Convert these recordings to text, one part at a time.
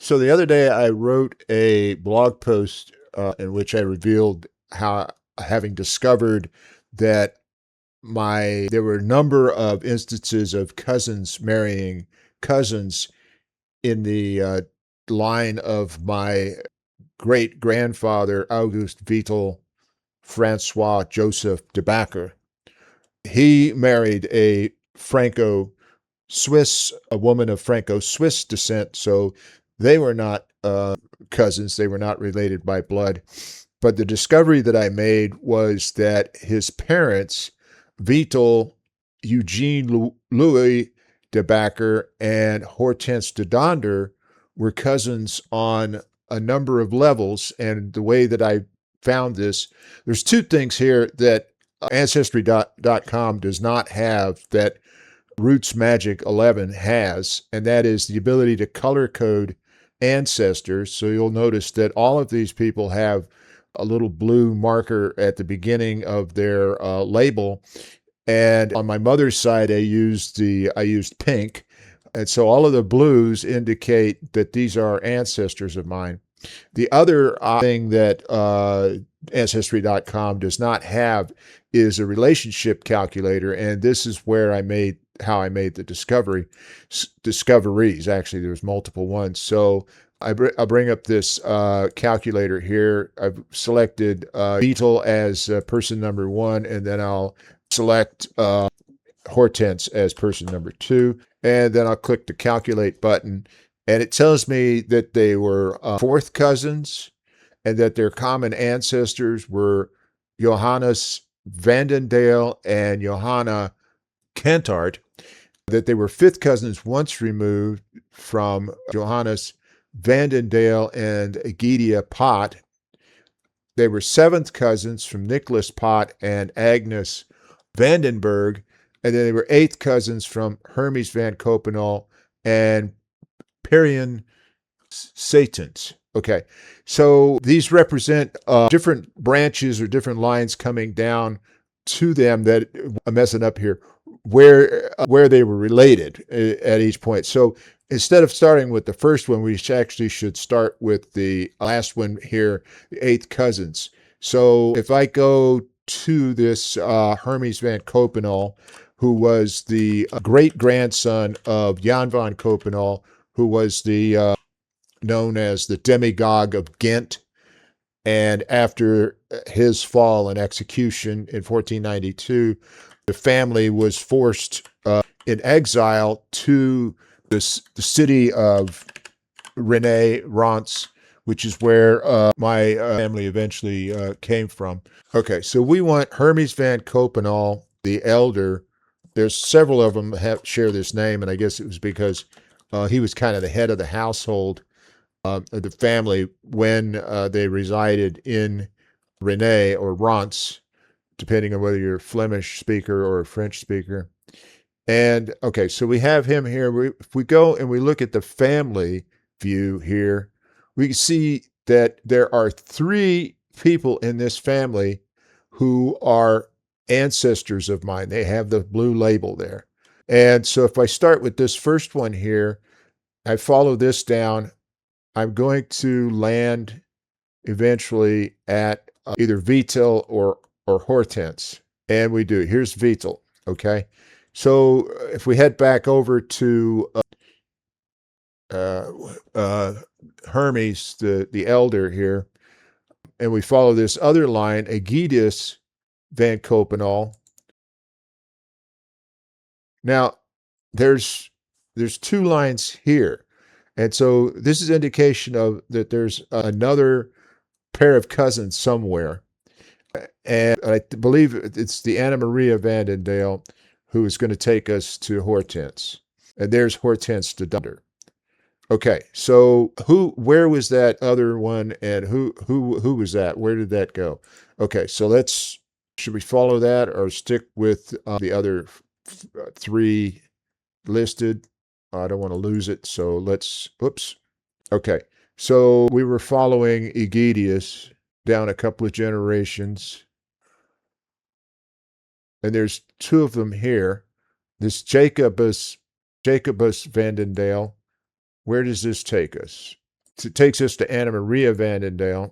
So the other day I wrote a blog post in which I revealed how, having discovered that there were a number of instances of cousins marrying cousins in the line of my great grandfather Auguste Vital Francois Joseph DeBacker. He married a woman of Franco-Swiss descent, so they were not cousins. They were not related by blood. But the discovery that I made was that his parents, Vital Eugene Louis DeBacker and Hortense de Donder, were cousins on a number of levels. And the way that I found this, there's two things here that Ancestry.com does not have that Roots Magic 11 has, and that is the ability to color code ancestors. So you'll notice that all of these people have a little blue marker at the beginning of their label. And on my mother's side, I used pink. And so all of the blues indicate that these are ancestors of mine. The other thing that Ancestry.com does not have is a relationship calculator. And this is where how I made the discoveries. Actually, there's multiple ones. So I'll bring up this calculator here. I've selected Beetle as person number 1, and then I'll select Hortense as person number 2, and then I'll click the calculate button, and it tells me that they were fourth cousins, and that their common ancestors were Johannes Vandendale and Johanna Kentart, that they were fifth cousins once removed from Johannes Vandendale and Egidia Pot. They were seventh cousins from Nicholas Pot and Agnes Vandenberg, and then they were eighth cousins from Hermes van Copenal and Perian Satans. Okay, so these represent different branches or different lines coming down to them that I'm messing up here, where they were related at each point. So instead of starting with the first one, we actually should start with the last one here, the eighth cousins. So if I go to this Hermes van Copenal, who was the great-grandson of Jan van Copenal, who was the known as the demagogue of Ghent, and after his fall and execution in 1492, the family was forced in exile to the city of Renaix, Ronse, which is where my family eventually came from. Okay, so we want Hermes van Copenal, the elder. There's several of them share this name, and I guess it was because he was kind of the head of the household of the family when they resided in Renaix or Ronse, depending on whether you're a Flemish speaker or a French speaker. And okay, so we have him here. If we go and we look at the family view here, we can see that there are 3 people in this family who are ancestors of mine. They have the blue label there. And so if I start with this first one here, I follow this down, I'm going to land eventually at either Vital or Hortense. And we do. Here's Vital. Okay. So if we head back over to Hermes, the elder here, and we follow this other line, Aegidius van Copenal. Now, there's 2 lines here. And so this is indication of that there's another pair of cousins somewhere. And I believe it's the Anna Maria Vandendale who is going to take us to Hortense. And there's Hortense de Donder. Okay, so where was that other one, and who was that? Where did that go? Okay, so should we follow that or stick with the other 3 listed? I don't want to lose it, so oops. Okay, so we were following Aegidius down a couple of generations, and there's 2 of them here. This Jacobus Vandendale, where does this take us? it takes us to Anna Maria Vandendale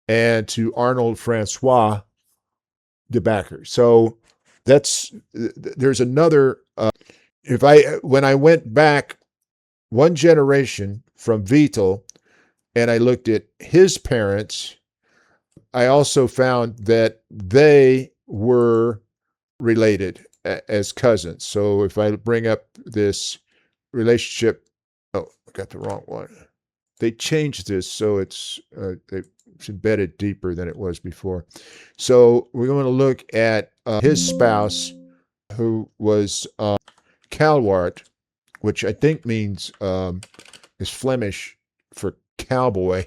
and to Arnold Francois DeBacker. So there's another. When I went back one generation from Vital and I looked at his parents, I also found that they were related as cousins. So if I bring up this relationship, oh, I got the wrong one. They changed this so it's embedded deeper than it was before. So we're going to look at his spouse, who was Calwart, which I think means is Flemish for cowboy.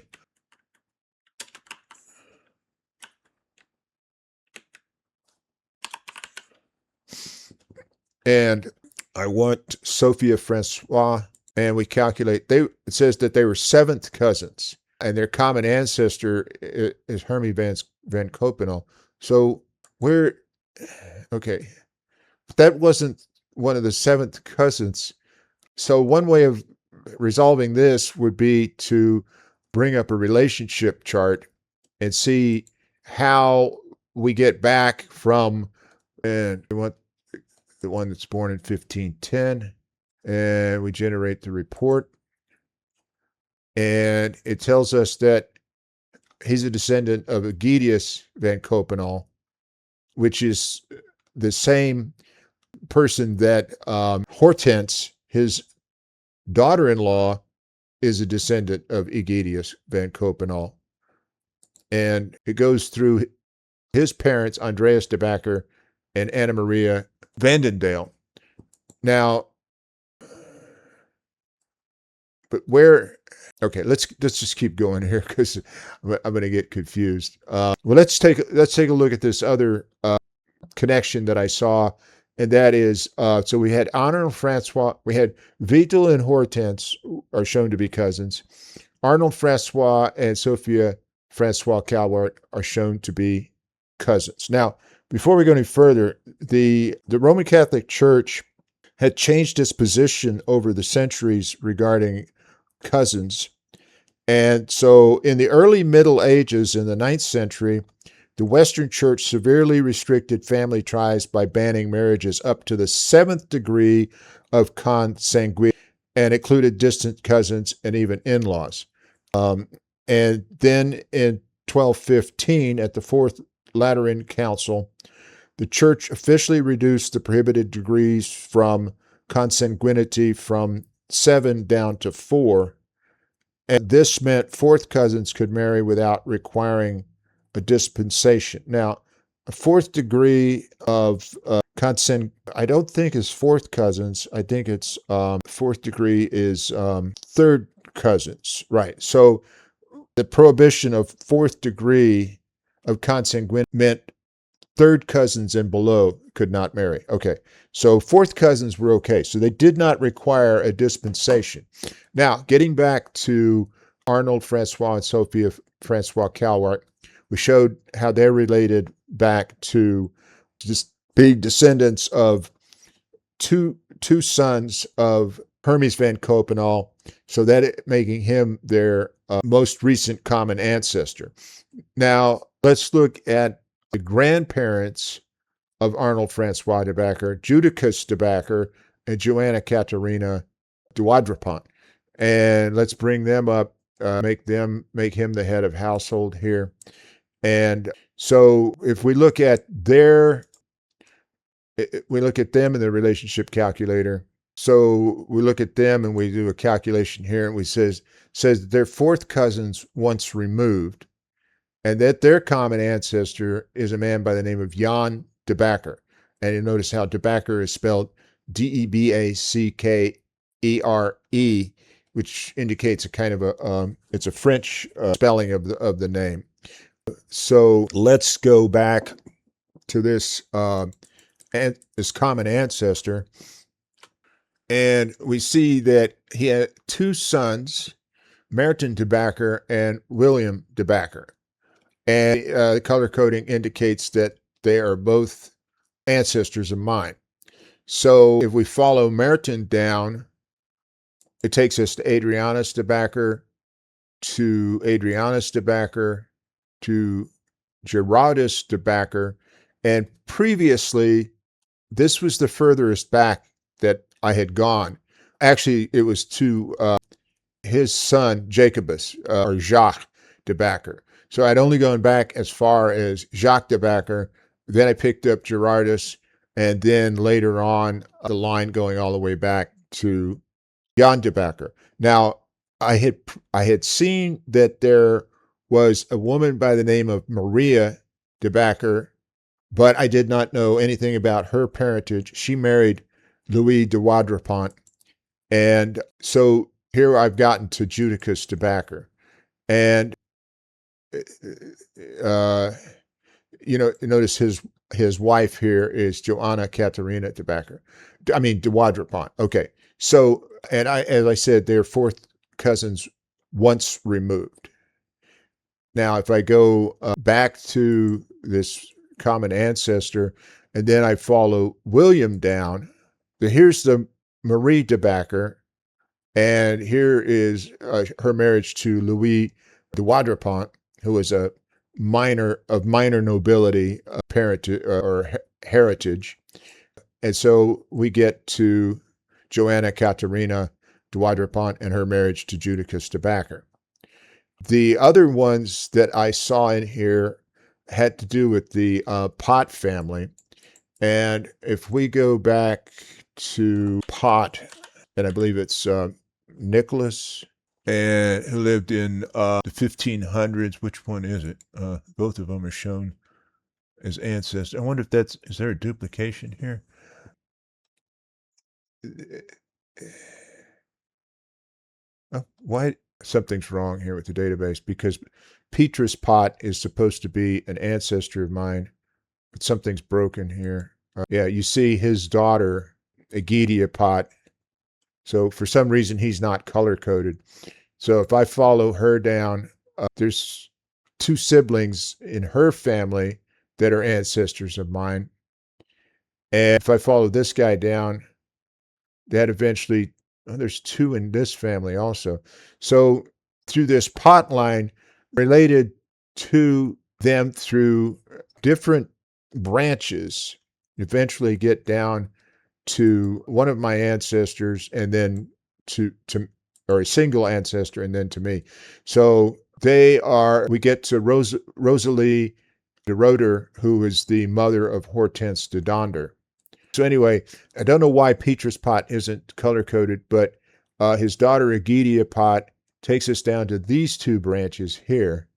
And I want Sophia Francois, and we calculate it says that they were seventh cousins, and their common ancestor is Hermie van Copenhagen. So okay, that wasn't one of the seventh cousins. So one way of resolving this would be to bring up a relationship chart and see how we get back from, and we want the one that's born in 1510, and we generate the report, and it tells us that he's a descendant of Aegidius van Copenhagen, which is the same person that Hortense, his daughter-in-law, is a descendant of Aegidius van Copenhagen. And it goes through his parents, Andreas DeBacker and Anna Maria Vandendale. Now, but where? Okay, let's just keep going here because I'm going to get confused. Well, let's take a look at this other connection that I saw, and that is so we had Arnold Francois, we had Vital and Hortense are shown to be cousins. Arnold Francois and Sophia Francois Calwart are shown to be cousins. Now, before we go any further, the Roman Catholic Church had changed its position over the centuries regarding cousins. And so in the early Middle Ages, in the 9th century, the Western Church severely restricted family ties by banning marriages up to the 7th degree of consanguinity, and included distant cousins and even in-laws. And then in 1215, at the Fourth Lateran Council, the Church officially reduced the prohibited degrees from consanguinity from 7 down to 4. And this meant fourth cousins could marry without requiring a dispensation. Now, a fourth degree of I don't think is fourth cousins. I think it's fourth degree is third cousins, right? So the prohibition of fourth degree of consanguinity meant third cousins and below could not marry. Okay, so fourth cousins were okay. So they did not require a dispensation. Now, getting back to Arnold Francois and Sophia Francois Calwart, we showed how they're related back to just being descendants of two sons of Hermes van Copenhagen, so that making him their most recent common ancestor. Now, let's look at the grandparents of Arnold Francois DeBacker, Judicus DeBacker, and Joanna Caterina Duadrepont. And let's bring them up, make him the head of household here. And so if we look at them in the relationship calculator. So we look at them and we do a calculation here, and we says that they're fourth cousins once removed, and that their common ancestor is a man by the name of Jan DeBacker. And you notice how DeBacker is spelled Debackere, which indicates a kind of it's a French spelling of the name. So let's go back to this common ancestor, and we see that he had two sons, Merton DeBacker and William DeBacker. And the color coding indicates that they are both ancestors of mine. So if we follow Merton down, it takes us to Adrianus DeBacker, to Adrianus DeBacker, to Gerardus DeBacker, and previously, this was the furthest back that I had gone. Actually, it was to his son, Jacobus, or Jacques DeBacker. So I'd only gone back as far as Jacques DeBacker, then I picked up Gerardus, and then later on, the line going all the way back to Jan DeBacker. Now, I had seen that there was a woman by the name of Maria DeBacker, but I did not know anything about her parentage. She married Louis de Wadrepont. And so here I've gotten to Judicus DeBacker. And, notice his wife here is Joanna Katerina DeBacker. I mean, de Wadrepont. Okay. So, and as I said, they're fourth cousins once removed. Now, if I go back to this common ancestor, and then I follow William down, here's the Marie DeBacker, and here is her marriage to Louis de Wadrepont, who was a minor nobility or heritage. And so we get to Joanna Katerina de Wadrepont and her marriage to Judicus DeBacker. The other ones that I saw in here had to do with the Pot family. And if we go back to Pot, and I believe it's Nicholas, and who lived in the 1500s. Which one is it? Both of them are shown as ancestors. I wonder if is there a duplication here? Why? Something's wrong here with the database, because Petrus Pot is supposed to be an ancestor of mine, but something's broken here. Yeah, you see his daughter, Aegidia Pot. So for some reason, he's not color-coded. So if I follow her down, there's two siblings in her family that are ancestors of mine. And if I follow this guy down, that eventually, there's two in this family also. So through this Pot line, related to them through different branches, eventually get down to one of my ancestors, and then or a single ancestor, and then to me. So we get to Rosalie de Roeder, who is the mother of Hortense de Donder. So anyway, I don't know why Petrus Pot isn't color-coded, but his daughter Aegidia Pot takes us down to these two branches here.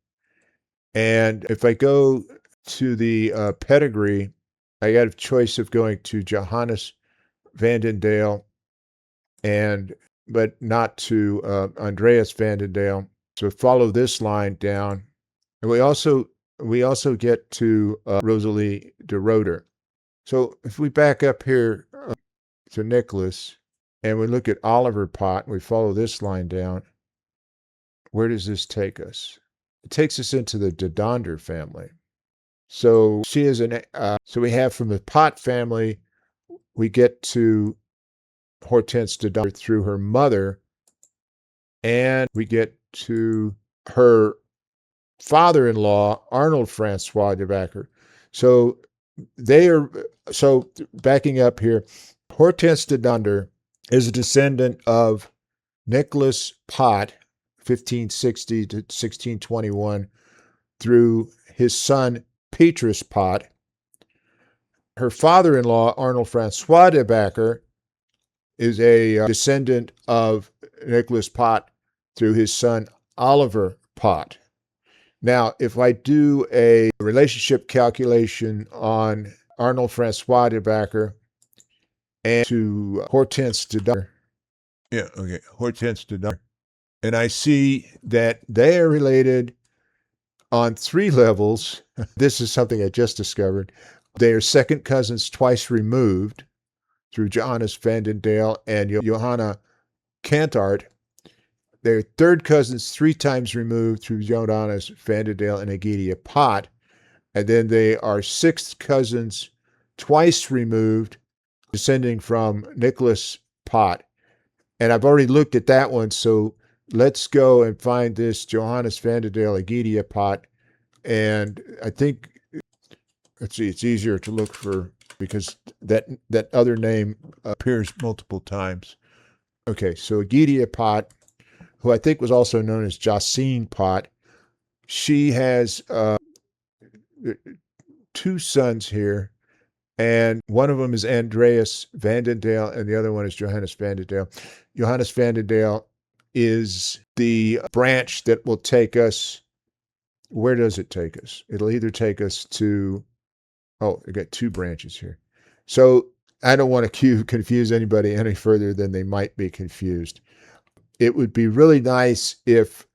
And if I go to the pedigree, I got a choice of going to Johannes Vandendale, but not to Andreas Vandendale. So follow this line down, and we also get to Rosalie de Roeder. So if we back up here to Nicholas, and we look at Oliver Pot, and we follow this line down, where does this take us? It takes us into the de Donder family. So she is so we have from the Pot family, we get to Hortense de Donder through her mother, and we get to her father-in-law, Arnold Francois de Backer. So backing up here, Hortense de Donder is a descendant of Nicholas Pot, 1560 to 1621, through his son, Petrus Pot. Her father-in-law, Arnold Francois de Backer, is a descendant of Nicholas Pot through his son, Oliver Pot. Now, if I do a relationship calculation on Arnold Francois de Backer and to Hortense de Donder, Hortense de Donder, and I see that they are related on 3 levels. This is something I just discovered. They are second cousins twice removed through Johannes Vandendale and Johanna Cantart. They're third cousins 3 times removed through Johannes Vandendale and Aegidia Pot. And then they are sixth cousins twice removed, descending from Nicholas Pot. And I've already looked at that one, so let's go and find this Johannes van der Dale Aegidia pot. And I think, let's see, it's easier to look for because that other name appears multiple times. Okay, so Aegidia pot, who I think was also known as Jacine pot, she has two sons here, and one of them is Andreas van den Dale, and the other one is Johannes van den Dale. Johannes van den Dale is the branch that will take us. Where does it take us? It'll either take us to, oh, I got two branches here. So I don't want to confuse anybody any further than they might be confused. It would be really nice if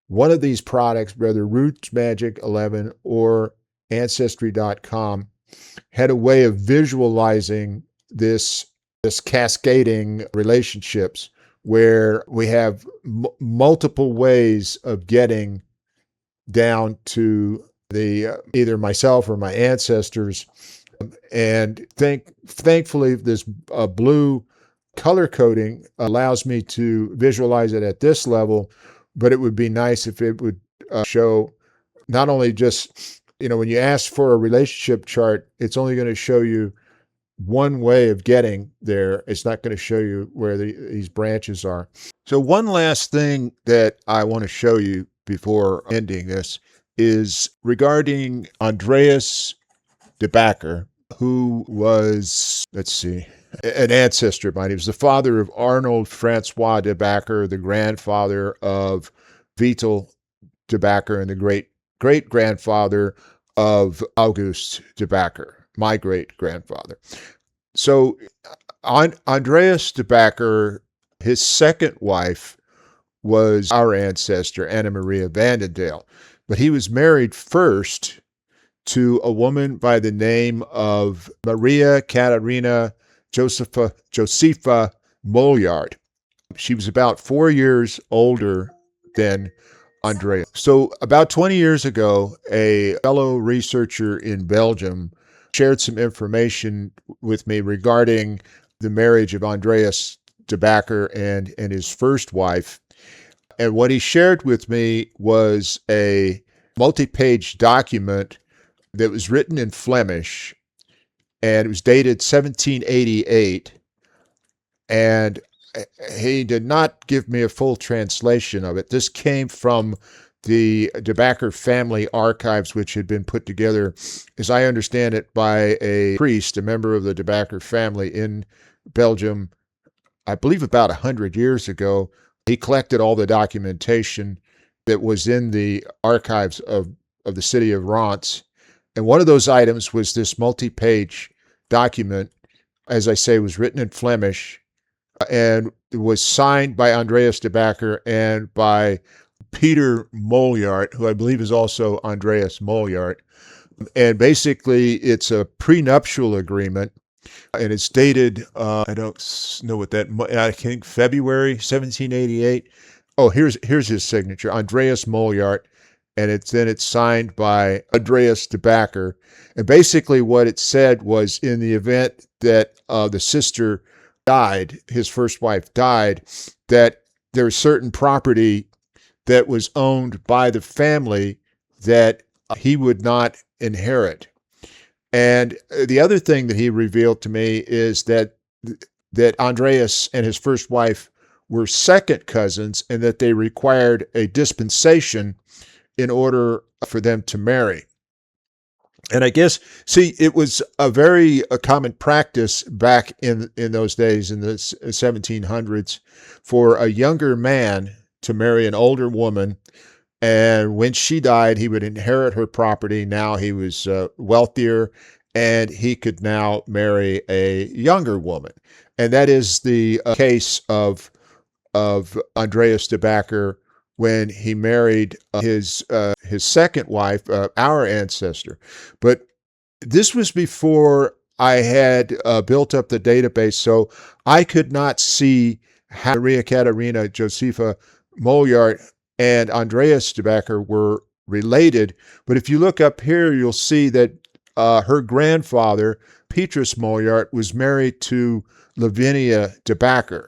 one of these products, whether Roots Magic 11 or Ancestry.com, had a way of visualizing this cascading relationships where we have multiple ways of getting down to the either myself or my ancestors. And thankfully, this blue color coding allows me to visualize it at this level, but it would be nice if it would show not only just, when you ask for a relationship chart, it's only going to show you one way of getting there. It's not going to show you where these branches are. So one last thing that I want to show you before ending this is regarding Andreas DeBacker, who was, let's see, an ancestor of mine. He was the father of Arnold Francois DeBacker, the grandfather of Vital DeBacker, and the great-grandfather of August DeBacker, my great-grandfather. So Andreas DeBacker, his second wife, was our ancestor, Anna Maria van den Dale. But he was married first to a woman by the name of Maria Katarina Josepha Molyard. She was about 4 years older than Andrea. So about 20 years ago, a fellow researcher in Belgium shared some information with me regarding the marriage of Andreas DeBacker and his first wife. And what he shared with me was a multi-page document that was written in Flemish, and it was dated 1788. And he did not give me a full translation of it. This came from the DeBacker family archives, which had been put together, as I understand it, by a priest, a member of the DeBacker family in Belgium, I believe about 100 years ago. He collected all the documentation that was in the archives of the city of Ronse. And one of those items was this multi-page document, as I say, was written in Flemish, and it was signed by Andreas DeBacker and by Peter Molyart, who I believe is also Andreas Molyart. And basically, it's a prenuptial agreement, and it's dated, I don't know what that, I think February 1788. Oh, here's his signature, Andreas Molyart, and it's signed by Andreas DeBacker. And basically what it said was, in the event that the sister died, his first wife died, that there was certain property that was owned by the family that he would not inherit. And the other thing that he revealed to me is that Andreas and his first wife were second cousins, and that they required a dispensation in order for them to marry. And I guess, see, it was a common practice back in those days, in the 1700s, for a younger man to marry an older woman. And when she died, he would inherit her property. Now he was wealthier, and he could now marry a younger woman. And that is the case of Andreas DeBacker when he married his second wife, our ancestor. But this was before I had built up the database, so I could not see how Maria Katarina Josepha Molyart and Andreas DeBacker were related. But if you look up here, you'll see that her grandfather, Petrus Molyart, was married to Lavinia DeBacker.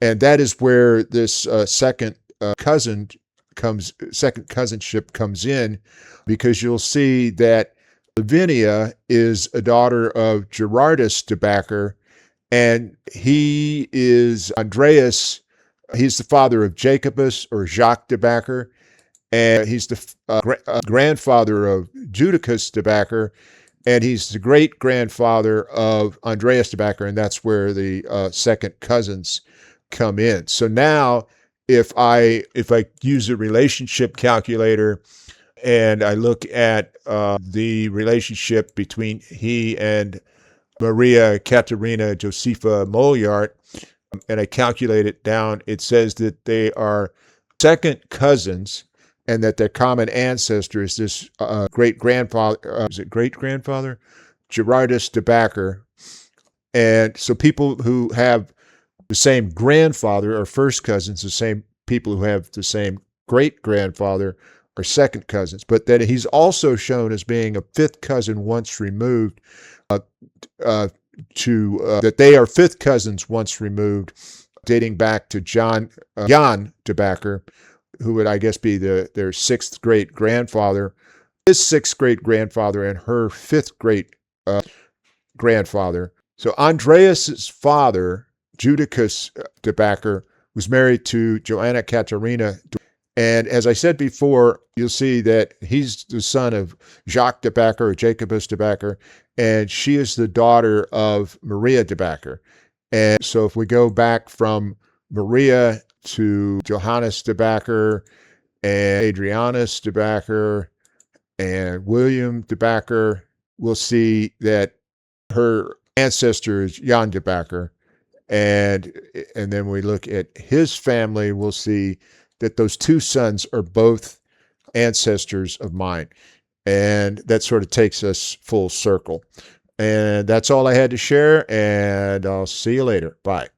And that is where this second second cousinship comes in, because you'll see that Lavinia is a daughter of Gerardus DeBacker, and he is Andreas. He's the father of Jacobus or Jacques DeBacker, and he's the grandfather of Judicus DeBacker, and he's the great grandfather of Andreas DeBacker, and that's where the second cousins come in. So now, if I use a relationship calculator and I look at the relationship between he and Maria Caterina Josepha Mollart, and I calculate it down, it says that they are second cousins, and that their common ancestor is this great-grandfather, is it great-grandfather? Gerardus DeBacker. And so people who have the same grandfather are first cousins, the same people who have the same great-grandfather are second cousins. But then he's also shown as being a fifth cousin once removed, that they are fifth cousins once removed, dating back to Jan DeBacker, who would, I guess, be their sixth great grandfather, his sixth great grandfather, and her fifth great grandfather. So Andreas's father, Judicus DeBacker, was married to Joanna Caterina. And as I said before, you'll see that he's the son of Jacques DeBacker or Jacobus DeBacker, and she is the daughter of Maria DeBacker. And so if we go back from Maria to Johannes DeBacker and Adrianus DeBacker and William DeBacker, we'll see that her ancestor is Jan DeBacker. And then we look at his family, we'll see that those two sons are both ancestors of mine. And that sort of takes us full circle. And that's all I had to share, and I'll see you later. Bye.